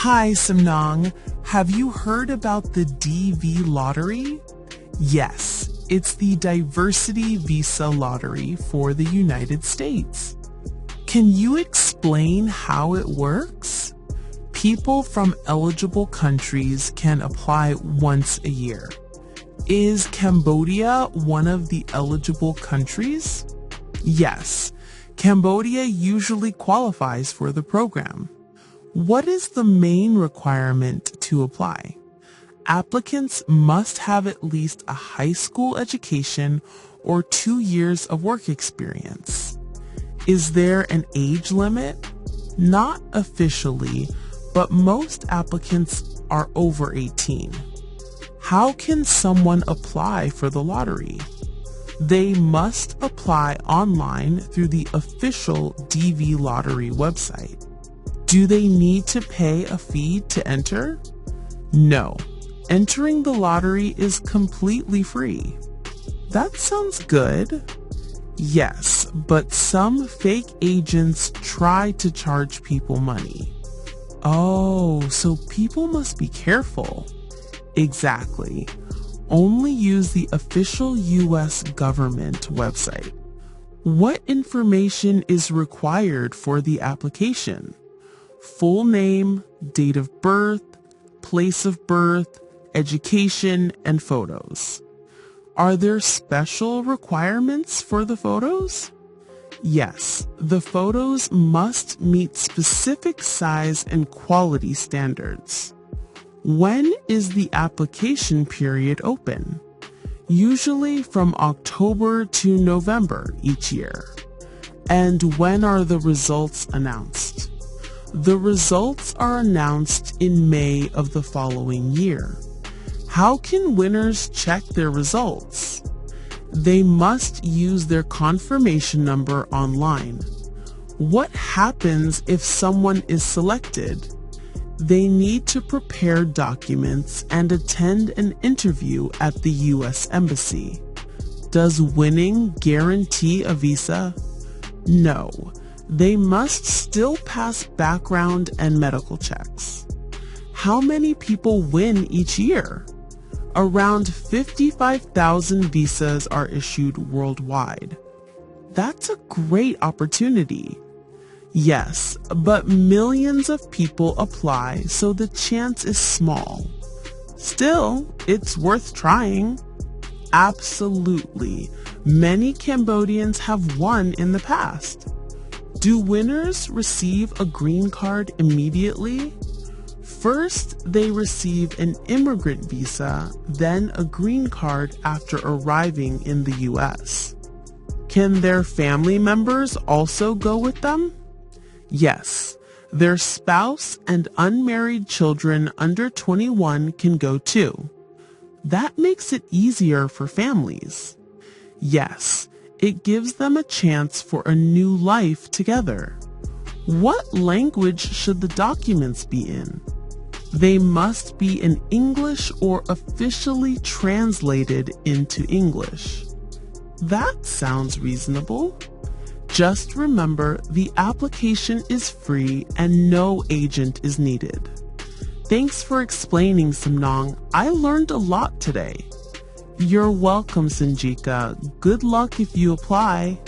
Hi, Samnang. Have you heard about the DV lottery? Yes, it's the Diversity Visa Lottery for the United States. Can you explain how it works? People from eligible countries can apply once a year. Is Cambodia one of the eligible countries? Yes, Cambodia usually qualifies for the program. What is the main requirement to apply? Applicants must have at least a high school education or 2 years of work experience. Is there an age limit? Not officially, but most applicants are over 18. How can someone apply for the lottery? They must apply online through the official DV Lottery website. Do they need to pay a fee to enter? No. Entering the lottery is completely free. That sounds good. Yes, but some fake agents try to charge people money. Oh, so people must be careful. Exactly. Only use the official U.S. government website. What information is required for the application? Full name, date of birth, place of birth, education, and photos. Are there special requirements for the photos? Yes, the photos must meet specific size and quality standards. When is the application period open? Usually from October to November each year. And when are the results announced? The results are announced in May of the following year. How can winners check their results? They must use their confirmation number online. What happens if someone is selected? They need to prepare documents and attend an interview at the U.S. Embassy. Does winning guarantee a visa? No. They must still pass background and medical checks. How many people win each year? Around 55,000 visas are issued worldwide. That's a great opportunity. Yes, but millions of people apply, so the chance is small. Still, it's worth trying. Absolutely. Many Cambodians have won in the past. Do winners receive a green card immediately? First, they receive an immigrant visa, then a green card after arriving in the U.S. Can their family members also go with them? Yes, their spouse and unmarried children under 21 can go too. That makes it easier for families. Yes, it gives them a chance for a new life together. What language should the documents be in? They must be in English or officially translated into English. That sounds reasonable. Just remember, the application is free and no agent is needed. Thanks for explaining, Samnang. I learned a lot today. You're welcome, Sanjika. Good luck if you apply.